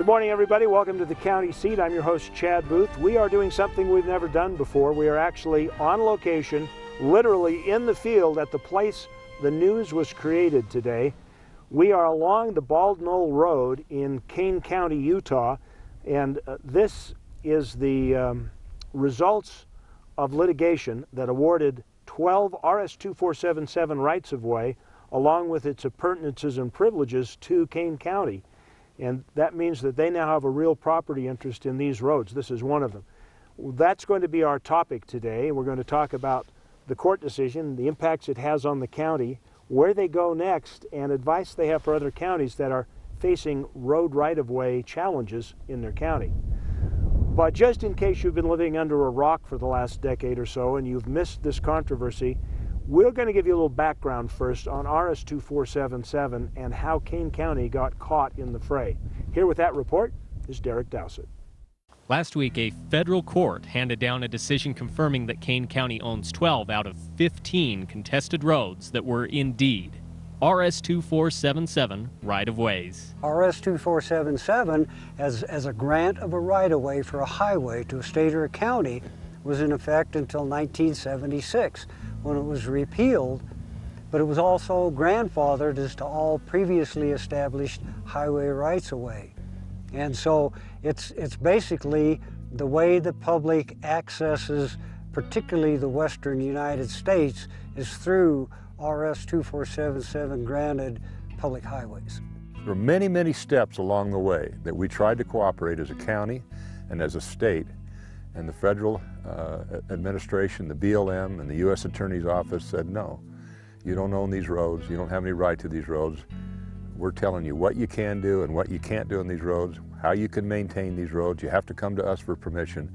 morning, everybody. Welcome to the county seat. I'm your host, Chad Booth. We are doing something we've never done before. We are actually on location, literally in the field at the place the news was created today. We are along the Bald Knoll Road in Kane County, Utah, and this is the results of litigation that awarded 12 RS2477 rights-of-way along with its appurtenances and privileges to Kane County. And that means that they now have a real property interest in these roads. This is one of them. That's going to be our topic today. We're going to talk about the court decision, the impacts it has on the county, where they go next, and advice they have for other counties that are facing road right-of-way challenges in their county. But just in case you've been living under a rock for the last decade or so and you've missed this controversy, we're going to give you a little background first on RS2477 and how Kane County got caught in the fray. Here with that report is Derek Dowsett. Last week, a federal court handed down a decision confirming that Kane County owns 12 out of 15 contested roads that were indeed RS2477 right-of-ways. RS2477, as a grant of a right-of-way for a highway to a state or a county, was in effect until 1976, when it was repealed, but it was also grandfathered as to all previously established highway rights-of-way. And so it's basically the way the public accesses, particularly the western United States, is through RS2477 granted public highways. There were many, many steps along the way that we tried to cooperate as a county and as a state, and the federal administration, the BLM, and the U.S. Attorney's Office said, no, you don't own these roads, you don't have any right to these roads. We're telling you what you can do and what you can't do on these roads, how you can maintain these roads. You have to come to us for permission.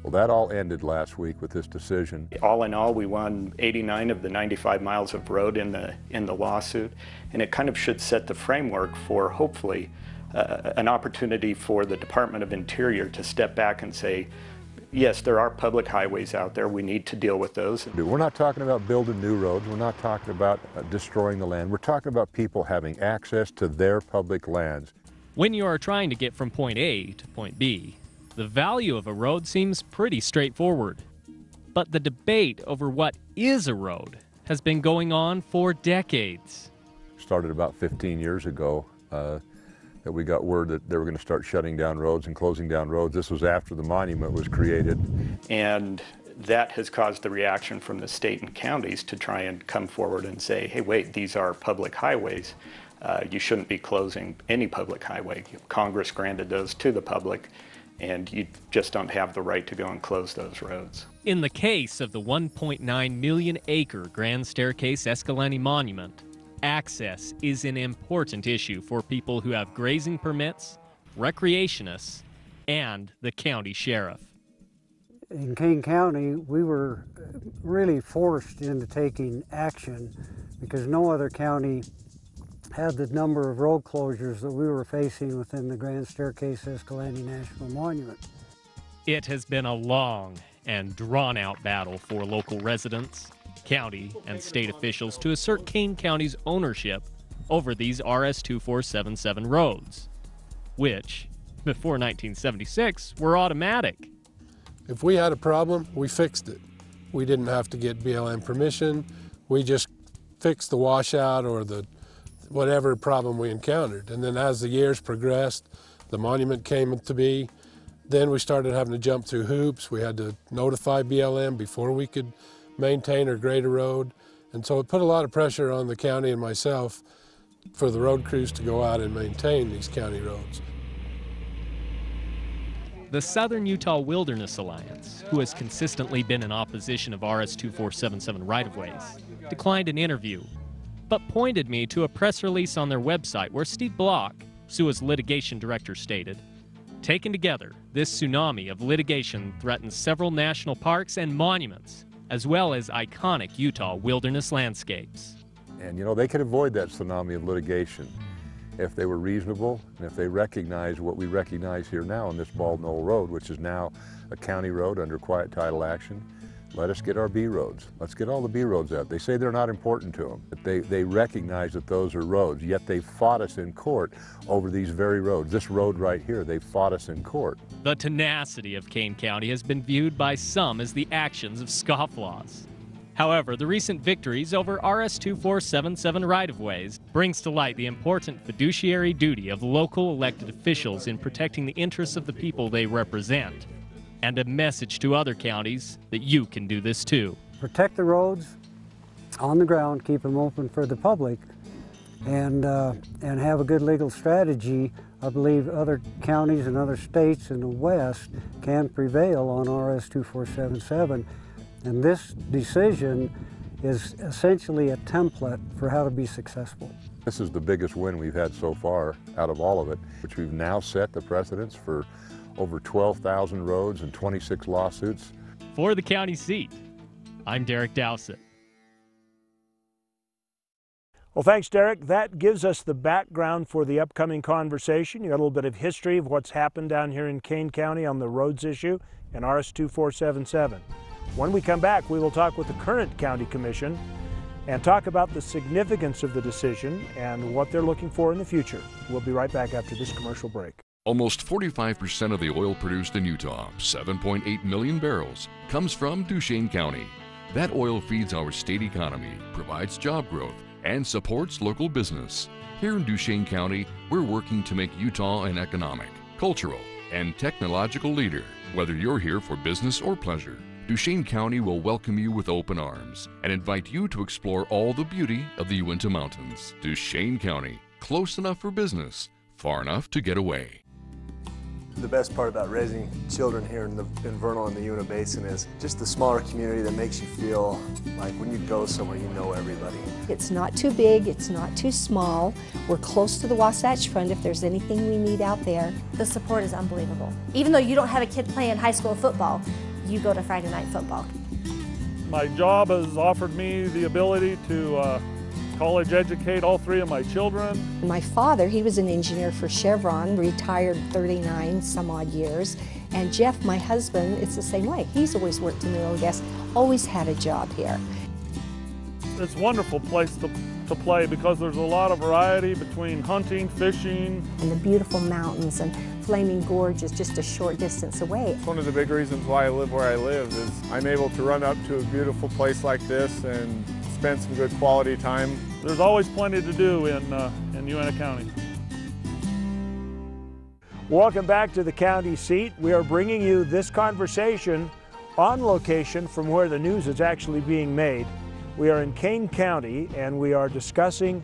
Well, that all ended last week with this decision. All in all, we won 89 of the 95 miles of road in the lawsuit, and it kind of should set the framework for, hopefully, an opportunity for the Department of Interior to step back and say, yes, there are public highways out there. We need to deal with those. We're not talking about building new roads. We're not talking about destroying the land. We're talking about people having access to their public lands. When you are trying to get from point A to point B, the value of a road seems pretty straightforward. But the debate over what is a road has been going on for decades. Started about 15 years ago. That we got word that they were going to start shutting down roads and closing down roads. This was after the monument was created. And that has caused the reaction from the state and counties to try and come forward and say, hey, wait, these are public highways. You shouldn't be closing any public highway. Congress granted those to the public, and you just don't have the right to go and close those roads. In the case of the 1.9 million acre Grand Staircase Escalante Monument, access is an important issue for people who have grazing permits, recreationists, and the county sheriff. In Kane County, we were really forced into taking action because no other county had the number of road closures that we were facing within the Grand Staircase Escalante National Monument. It has been a long and drawn-out battle for local residents, county, and state officials to assert Kane County's ownership over these RS2477 roads, which, before 1976, were automatic. If we had a problem, we fixed it. We didn't have to get BLM permission. We just fixed the washout or the whatever problem we encountered. And then as the years progressed, the monument came to be. Then we started having to jump through hoops. We had to notify BLM before we could maintain or grade a road. And so it put a lot of pressure on the county and myself for the road crews to go out and maintain these county roads. The Southern Utah Wilderness Alliance, who has consistently been in opposition of RS2477 right-of-ways, declined an interview, but pointed me to a press release on their website where Steve Block, SUA's litigation director, stated, "Taken together, this tsunami of litigation threatens several national parks and monuments, as well as iconic Utah wilderness landscapes." And you know, they could avoid that tsunami of litigation if they were reasonable and if they recognized what we recognize here now on this Bald Knoll Road, which is now a county road under quiet title action. Let us get our B roads. Let's get all the B roads out. They say they're not important to them. But they recognize that those are roads, yet they fought us in court over these very roads. This road right here, they fought us in court. The tenacity of Kane County has been viewed by some as the actions of scofflaws. However, the recent victories over RS2477 right-of-ways brings to light the important fiduciary duty of local elected officials in protecting the interests of the people they represent, and a message to other counties that you can do this too. Protect the roads on the ground, keep them open for the public, and have a good legal strategy. I believe other counties and other states in the West can prevail on RS2477. And this decision is essentially a template for how to be successful. This is the biggest win we've had so far out of all of it, which we've now set the precedence for over 12,000 roads and 26 lawsuits. For the county seat, I'm Derek Dowsett. Well, thanks, Derek. That gives us the background for the upcoming conversation. You got a little bit of history of what's happened down here in Kane County on the roads issue and RS2477. When we come back, we will talk with the current county commission and talk about the significance of the decision and what they're looking for in the future. We'll be right back after this commercial break. Almost 45% of the oil produced in Utah, 7.8 million barrels, comes from Duchesne County. That oil feeds our state economy, provides job growth, and supports local business. Here in Duchesne County, we're working to make Utah an economic, cultural, and technological leader. Whether you're here for business or pleasure, Duchesne County will welcome you with open arms and invite you to explore all the beauty of the Uinta Mountains. Duchesne County, close enough for business, far enough to get away. The best part about raising children here in Vernal and the Uinta Basin is just the smaller community that makes you feel like when you go somewhere, you know everybody. It's not too big, it's not too small. We're close to the Wasatch Front if there's anything we need out there. The support is unbelievable. Even though you don't have a kid playing high school football, you go to Friday night football. My job has offered me the ability to college educate all three of my children. My father, he was an engineer for Chevron, retired 39 some odd years. And Jeff, my husband, it's the same way. He's always worked in the oil and gas, always had a job here. It's a wonderful place to play because there's a lot of variety between hunting, fishing. And the beautiful mountains, and Flaming Gorge is just a short distance away. One of the big reasons why I live where I live is I'm able to run up to a beautiful place like this and spend some good quality time. There's always plenty to do in Uinta County. Welcome back to the county seat. We are bringing you this conversation on location from where the news is actually being made. We are in Kane County and we are discussing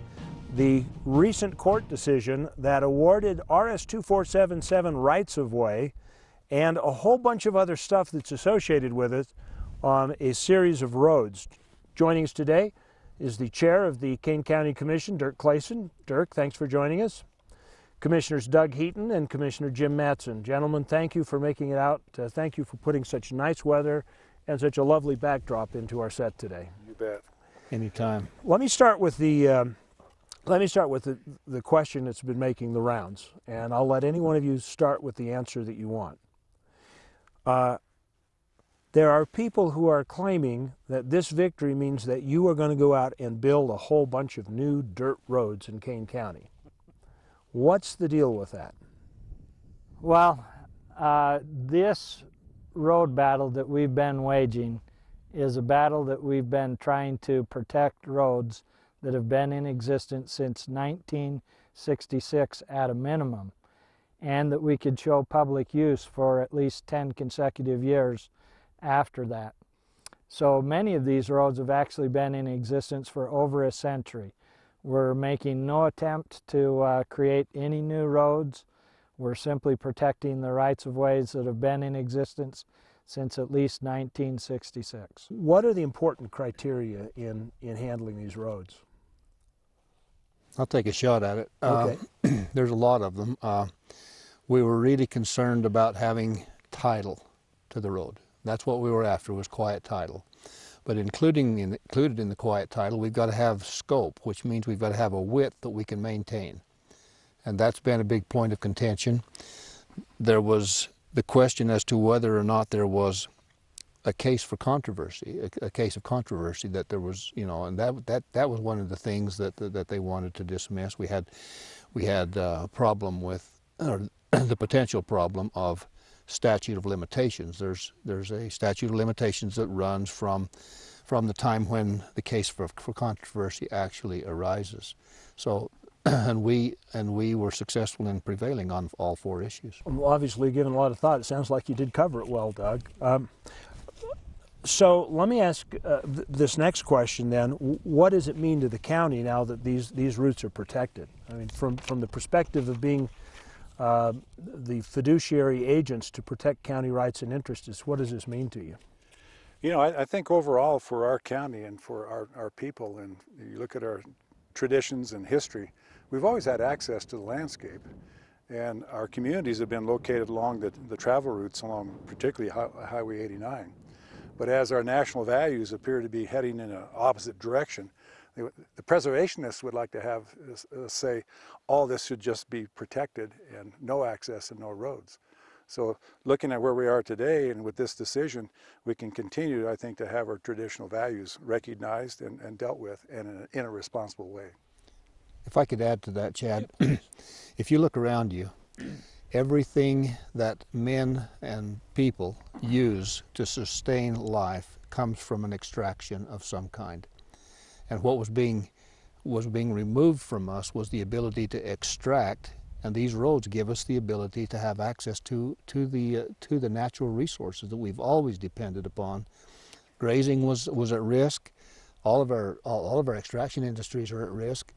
the recent court decision that awarded RS2477 rights-of-way and a whole bunch of other stuff that's associated with it on a series of roads. Joining us today is the chair of the Kane County Commission, Dirk Clayson. Dirk, thanks for joining us. Commissioners Doug Heaton and Commissioner Jim Mattson. Gentlemen, thank you for making it out. Thank you for putting such nice weather and such a lovely backdrop into our set today. You bet. Anytime. Let me start with the question that's been making the rounds, and I'll let any one of you start with the answer that you want. There are people who are claiming that this victory means that you are going to go out and build a whole bunch of new dirt roads in Kane County. What's the deal with that? Well, this road battle that we've been waging is a battle that we've been trying to protect roads that have been in existence since 1966 at a minimum, and that we could show public use for at least 10 consecutive years after that. So many of these roads have actually been in existence for over a century. We're making no attempt to create any new roads. We're simply protecting the rights-of-ways that have been in existence since at least 1966. What are the important criteria in handling these roads? I'll take a shot at it. Okay. There's a lot of them. We were really concerned about having title to the road. That's what we were after, was quiet title. But included in the quiet title, we've got to have scope, which means we've got to have a width that we can maintain. And that's been a big point of contention. There was the question as to whether or not there was a case for controversy, a case of controversy that there was, you know, and that was one of the things that they wanted to dismiss. We had a problem with the potential problem of statute of limitations. There's a statute of limitations that runs from the time when the case for controversy actually arises. So, and we were successful in prevailing on all 4 issues. Well, obviously, given a lot of thought, it sounds like you did cover it well, Doug. So let me ask this next question then. What does it mean to the county now that these routes are protected? I mean, from the perspective of being the fiduciary agents to protect county rights and interests, what does this mean to you? You know, I think overall for our county and for our people, and you look at our traditions and history, we've always had access to the landscape. And our communities have been located along the travel routes along particularly Highway 89. But as our national values appear to be heading in an opposite direction, the preservationists would like to have say all this should just be protected and no access and no roads. So looking at where we are today and with this decision, we can continue, I think, to have our traditional values recognized and dealt with in a responsible way. If I could add to that, Chad, if you look around you, everything that men and people use to sustain life comes from an extraction of some kind. And what was being removed from us was the ability to extract, and these roads give us the ability to have access to the natural resources that we've always depended upon. Grazing was at risk. All of our extraction industries are at risk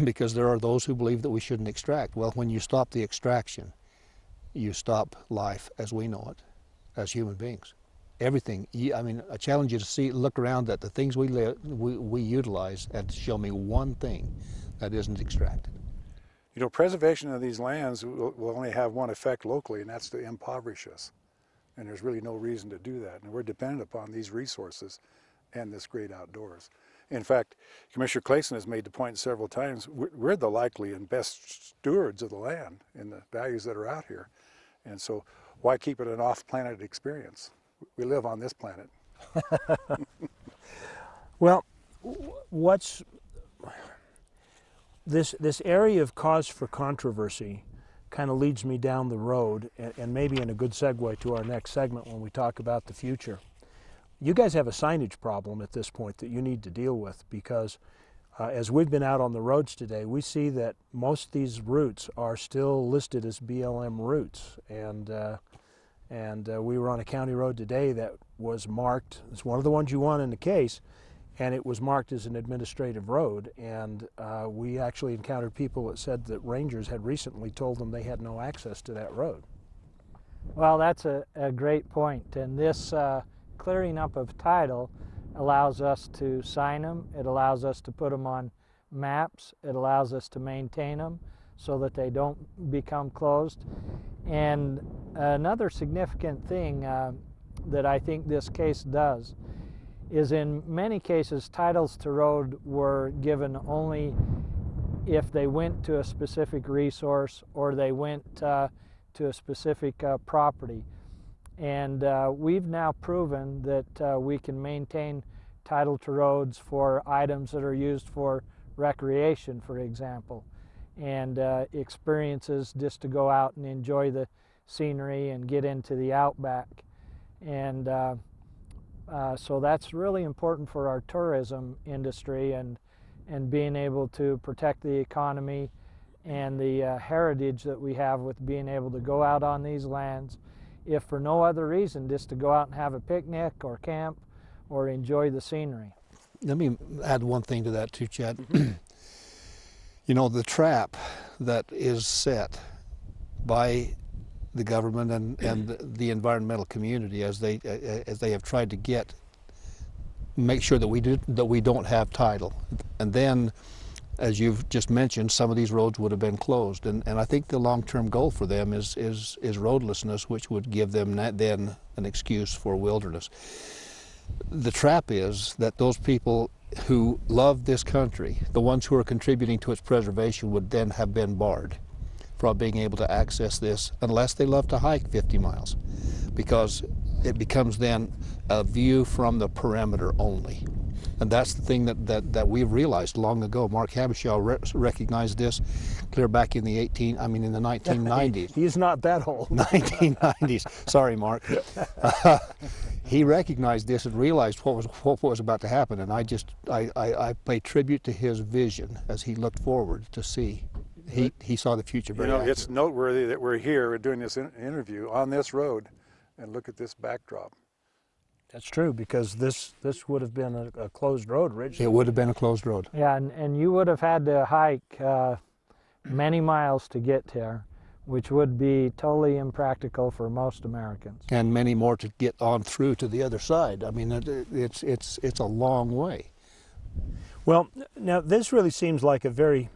because there are those who believe that we shouldn't extract. Well, when you stop the extraction, you stop life as we know it, as human beings. Everything. I mean, I challenge you to look around at the things we utilize and show me one thing that isn't extracted. You know, preservation of these lands will only have one effect locally, and that's to impoverish us. And there's really no reason to do that. And we're dependent upon these resources and this great outdoors. In fact, Commissioner Clayson has made the point several times, we're the likely and best stewards of the land and the values that are out here. And so why keep it an off-planet experience? We live on this planet. Well, what's this area of cause for controversy kind of leads me down the road, and maybe in a good segue to our next segment when we talk about the future. You guys have a signage problem at this point that you need to deal with, because as we've been out on the roads today, we see that most of these routes are still listed as BLM routes, and we were on a county road today that was marked, it's one of the ones you won in the case, and it was marked as an administrative road, and we actually encountered people that said that rangers had recently told them they had no access to that road. Well, that's a great point, and this clearing up of title allows us to sign them, it allows us to put them on maps, it allows us to maintain them so that they don't become closed. And another significant thing that I think this case does is in many cases titles to road were given only if they went to a specific resource or they went to a specific property. And we've now proven that we can maintain title to roads for items that are used for recreation, for example, and experiences just to go out and enjoy the scenery and get into the outback. And so that's really important for our tourism industry and being able to protect the economy and the heritage that we have with being able to go out on these lands, if for no other reason, just to go out and have a picnic or camp or enjoy the scenery. Let me add one thing to that too, Chad. You know, the trap that is set by the government and the environmental community as they have tried to make sure that we don't have title, and then, as you've just mentioned, some of these roads would have been closed, and I think the long-term goal for them is roadlessness, which would give them then an excuse for wilderness. The trap is that those people who love this country, the ones who are contributing to its preservation, would then have been barred from being able to access this unless they love to hike 50 miles, because it becomes then a view from the perimeter only. And that's the thing that we've realized long ago. Mark Habishaw recognized this clear back in the 1990s. He's not that old. 1990s. Sorry, Mark. He recognized this and realized what was about to happen, and I pay tribute to his vision as he looked forward to see. He saw the future very accurately. It's noteworthy that we're here doing this interview on this road, and look at this backdrop. That's true, because this would have been a closed road originally. It would have been a closed road. Yeah, and you would have had to hike many miles to get there, which would be totally impractical for most Americans. And many more to get on through to the other side. I mean, it's a long way. Well, now this really seems like a very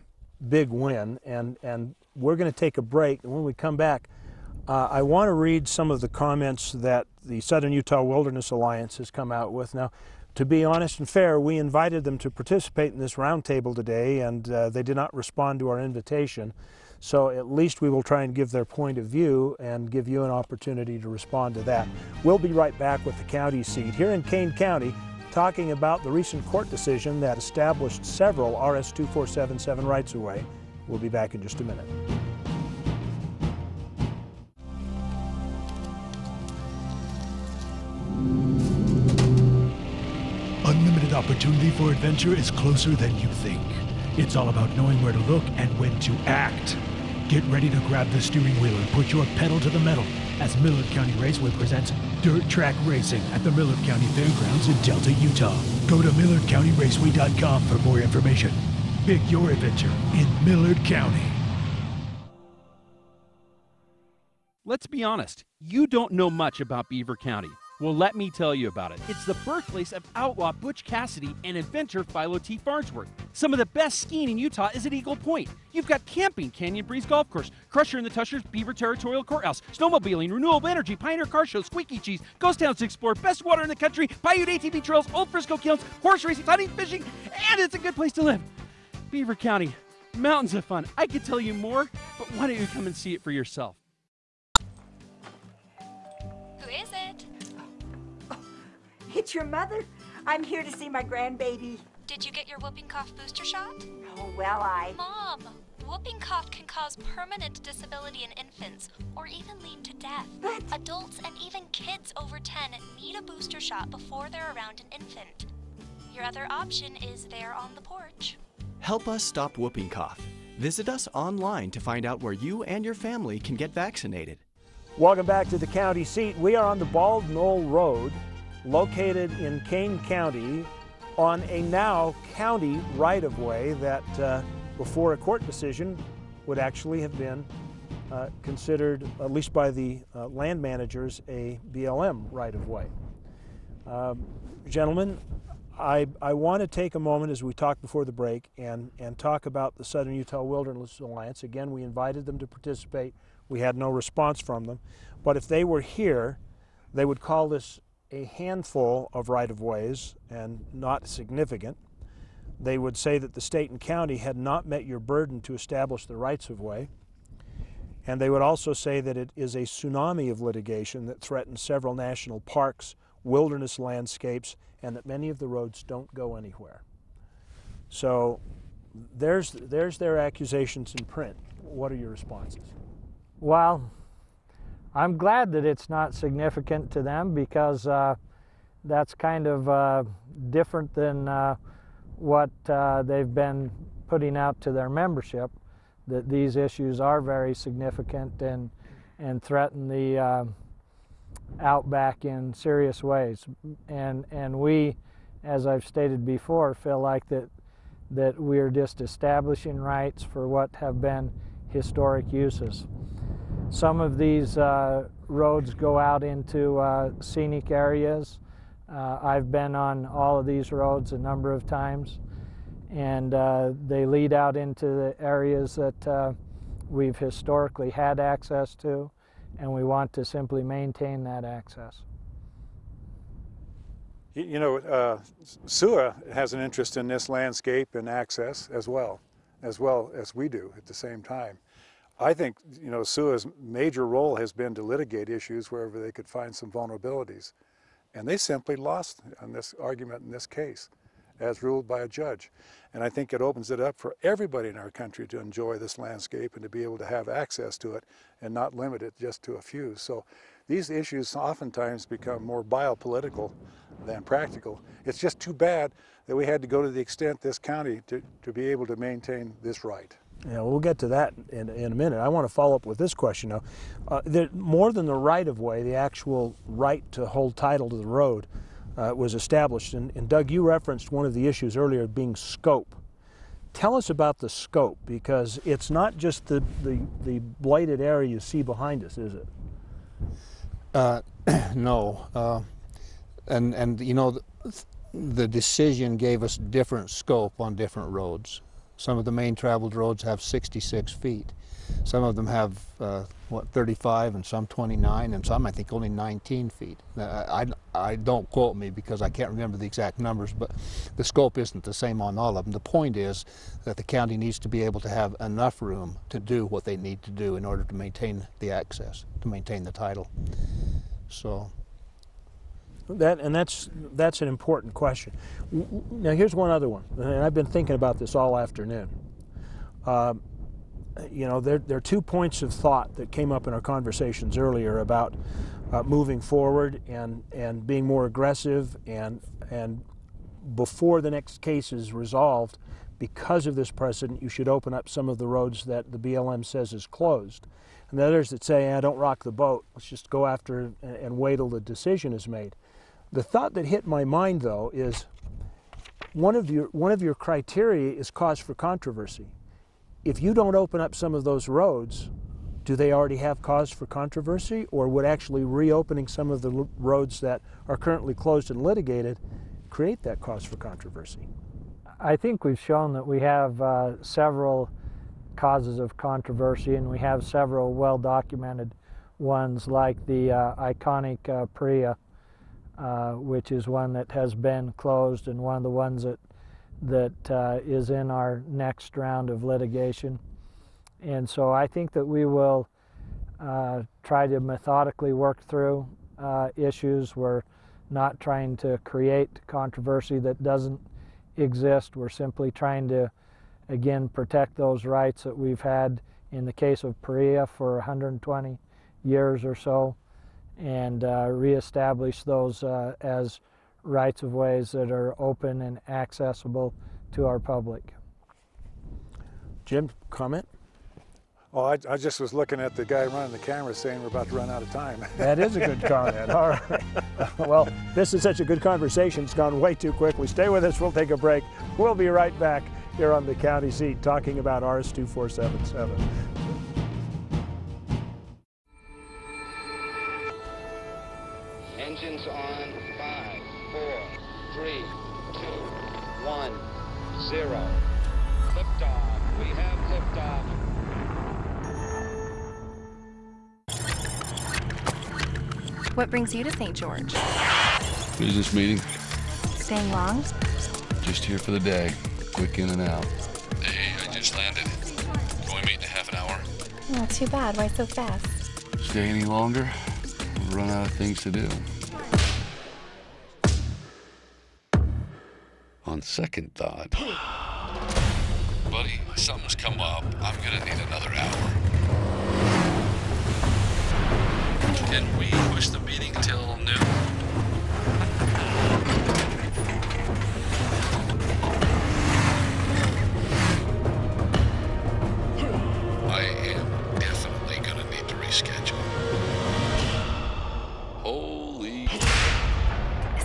big win, and we're going to take a break, and when we come back, I want to read some of the comments that the Southern Utah Wilderness Alliance has come out with. Now, to be honest and fair, we invited them to participate in this roundtable today, and they did not respond to our invitation. So at least we will try and give their point of view and give you an opportunity to respond to that. We'll be right back with the county seat here in Kane County, talking about the recent court decision that established several RS2477 rights-of-way. We'll be back in just a minute. Unlimited opportunity for adventure is closer than you think. It's all about knowing where to look and when to act. Get ready to grab the steering wheel and put your pedal to the metal as Millard County Raceway presents Dirt Track Racing at the Millard County Fairgrounds in Delta, Utah. Go to MillardCountyRaceway.com for more information. Pick your adventure in Millard County. Let's be honest, you don't know much about Beaver County. Well, let me tell you about it. It's the birthplace of outlaw Butch Cassidy and inventor Philo T. Farnsworth. Some of the best skiing in Utah is at Eagle Point. You've got camping, Canyon Breeze Golf Course, Crusher in the Tushers, Beaver Territorial Courthouse, snowmobiling, Renewable Energy, Pioneer Car Show, Squeaky Cheese, Ghost Towns to explore, best water in the country, Paiute ATV trails, Old Frisco Kilns, horse racing, hunting, fishing, and it's a good place to live. Beaver County, mountains of fun. I could tell you more, but why don't you come and see it for yourself? Who is it? It's your mother. I'm here to see my grandbaby. Did you get your whooping cough booster shot? Oh, well, Mom, whooping cough can cause permanent disability in infants or even lead to death. But adults and even kids over 10 need a booster shot before they're around an infant. Your other option is there on the porch. Help us stop whooping cough. Visit us online to find out where you and your family can get vaccinated. Welcome back to the county seat. We are on the Bald Knoll Road, located in Kane County, on a now county right-of-way that before a court decision would actually have been considered, at least by the land managers, a BLM right-of-way. Gentlemen, I want to take a moment as we talked before the break and talk about the Southern Utah Wilderness Alliance. Again, we invited them to participate. We had no response from them. But if they were here, they would call this a handful of right-of-ways and not significant. They would say that the state and county had not met your burden to establish the rights-of-way. And they would also say that it is a tsunami of litigation that threatens several national parks, wilderness landscapes, and that many of the roads don't go anywhere. So there's their accusations in print. What are your responses? Well, I'm glad that it's not significant to them, because that's kind of different than what they've been putting out to their membership, that these issues are very significant and threaten the outback in serious ways. And we, as I've stated before, feel like that we're just establishing rights for what have been historic uses. Some of these roads go out into scenic areas. I've been on all of these roads a number of times, and they lead out into the areas that we've historically had access to, and we want to simply maintain that access. You know, SUA has an interest in this landscape and access as well as we do at the same time. I think, you know, SUA's major role has been to litigate issues wherever they could find some vulnerabilities. And they simply lost on this argument in this case, as ruled by a judge. And I think it opens it up for everybody in our country to enjoy this landscape and to be able to have access to it and not limit it just to a few. So these issues oftentimes become more biopolitical than practical. It's just too bad that we had to go to the extent this county to be able to maintain this right. Yeah, we'll get to that in a minute. I want to follow up with this question now. More than the right-of-way, the actual right to hold title to the road was established. And Doug, you referenced one of the issues earlier being scope. Tell us about the scope, because it's not just the blighted area you see behind us, is it? No. And you know, the decision gave us different scope on different roads. Some of the main traveled roads have 66 feet. Some of them have, 35, and some 29, and some I think only 19 feet. I don't quote me because I can't remember the exact numbers, but the scope isn't the same on all of them. The point is that the county needs to be able to have enough room to do what they need to do in order to maintain the access, to maintain the title. So. That's an important question. Now here's one other one, and I've been thinking about this all afternoon. You know, there are 2 points of thought that came up in our conversations earlier about moving forward and being more aggressive, and before the next case is resolved, because of this precedent, you should open up some of the roads that the BLM says is closed. And the others that say, don't rock the boat, let's just go after and wait till the decision is made. The thought that hit my mind, though, is one of your criteria is cause for controversy. If you don't open up some of those roads, do they already have cause for controversy, or would actually reopening some of the roads that are currently closed and litigated create that cause for controversy? I think we've shown that we have several causes of controversy, and we have several well-documented ones, like the iconic Priya, which is one that has been closed, and one of the ones that is in our next round of litigation. And so I think that we will try to methodically work through issues. We're not trying to create controversy that doesn't exist. We're simply trying to, again, protect those rights that we've had in the case of Priya for 120 years or so, and reestablish those as rights of ways that are open and accessible to our public. Jim, comment? Oh, I just was looking at the guy running the camera saying we're about to run out of time. That is a good comment. All right. Well, this is such a good conversation. It's gone way too quickly. Stay with us. We'll take a break. We'll be right back here on the county seat talking about RS2477. Engines on. 5, 4, 3, 2, 1, 0. Liftoff. We have liftoff. What brings you to St. George? Business meeting. Staying long? Just here for the day. Quick in and out. Hey, I just landed. Can we meet in a half an hour? Not too bad. Why so fast? Stay any longer? We'll run out of things to do. On second thought. Buddy, something's come up. I'm gonna need another hour. Can we push the meeting till noon? I am definitely gonna need to reschedule. Holy.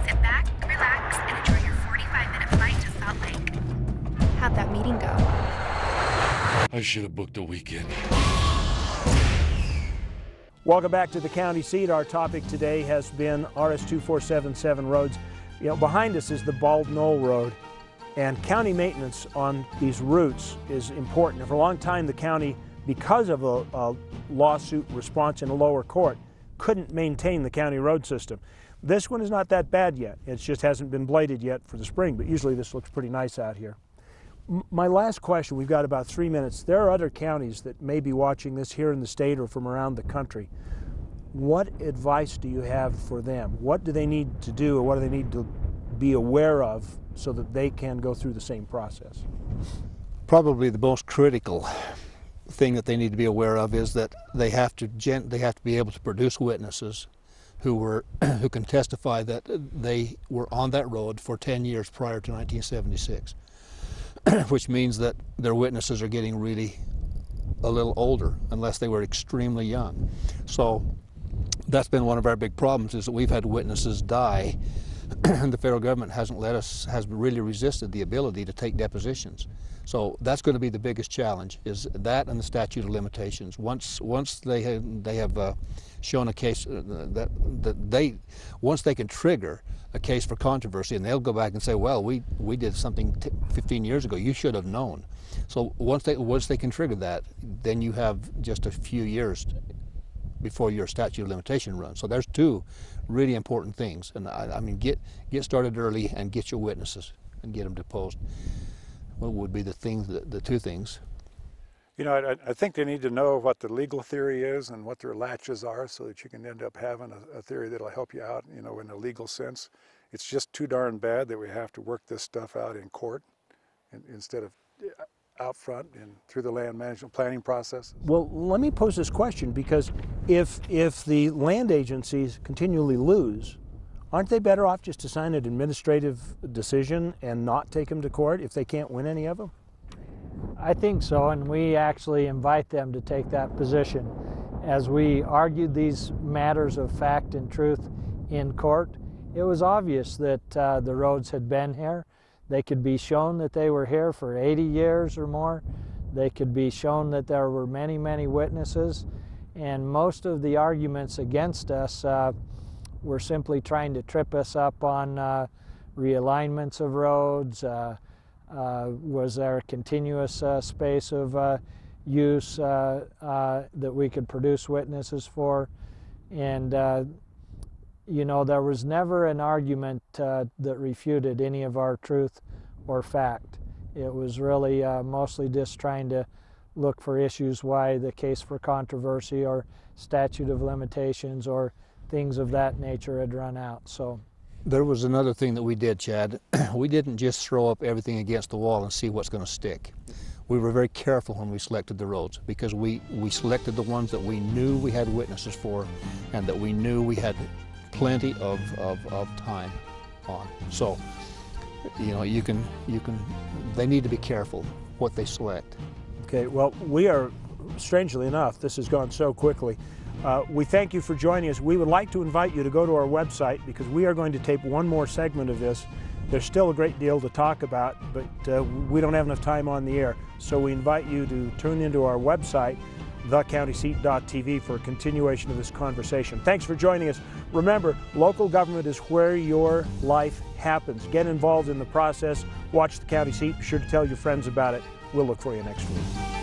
Sit back, relax, and enjoy your 45-minute flight to Salt Lake. How'd that meeting go? I should have booked a weekend. Welcome back to the county seat. Our topic today has been RS2477 roads. You know, behind us is the Bald Knoll Road, and county maintenance on these routes is important. And for a long time, the county, because of a lawsuit response in a lower court, couldn't maintain the county road system. This one is not that bad yet. It just hasn't been bladed yet for the spring, but usually this looks pretty nice out here. My last question, we've got about 3 minutes. There are other counties that may be watching this here in the state or from around the country. what advice do you have for them? What do they need to do, or what do they need to be aware of so that they can go through the same process? Probably the most critical thing that they need to be aware of is that they have to be able to produce witnesses who can testify that they were on that road for 10 years prior to 1976, which means that their witnesses are getting really a little older, unless they were extremely young. So that's been one of our big problems, is that we've had witnesses die and the federal government has really resisted the ability to take depositions. So that's going to be the biggest challenge, is that and the statute of limitations. Once they have shown a case once they can trigger a case for controversy, and they'll go back and say, well, we did something 15 years ago, you should have known. So once they can trigger that, then you have just a few years before your statute of limitation runs. So there's two really important things, and I mean, get started early and get your witnesses and get them deposed. What would be the two things? You know, I think they need to know what the legal theory is and what their latches are, so that you can end up having a theory that'll help you out, you know, in a legal sense. It's just too darn bad that we have to work this stuff out in court instead of out front and through the land management planning process. Well, let me pose this question, because if the land agencies continually lose, aren't they better off just to sign an administrative decision and not take them to court if they can't win any of them? I think so, and we actually invite them to take that position. As we argued these matters of fact and truth in court, it was obvious that the roads had been here. They could be shown that they were here for 80 years or more. They could be shown that there were many, many witnesses, and most of the arguments against us were simply trying to trip us up on realignments of roads. Was there a continuous space of use that we could produce witnesses for? And you know, there was never an argument that refuted any of our truth or fact. It was really mostly just trying to look for issues why the case for controversy or statute of limitations or things of that nature had run out. So there was another thing that we did, Chad. We didn't just throw up everything against the wall and see what's going to stick. We were very careful when we selected the roads, because we selected the ones that we knew we had witnesses for and that we knew we had plenty of time on. So, you know, they need to be careful what they select. Okay, well, we are, strangely enough, this has gone so quickly. We thank you for joining us. We would like to invite you to go to our website, because we are going to tape one more segment of this. There's still a great deal to talk about, but we don't have enough time on the air. So we invite you to tune into our website, thecountyseat.tv, for a continuation of this conversation. Thanks for joining us. Remember, local government is where your life happens. Get involved in the process. Watch the County Seat. Be sure to tell your friends about it. We'll look for you next week.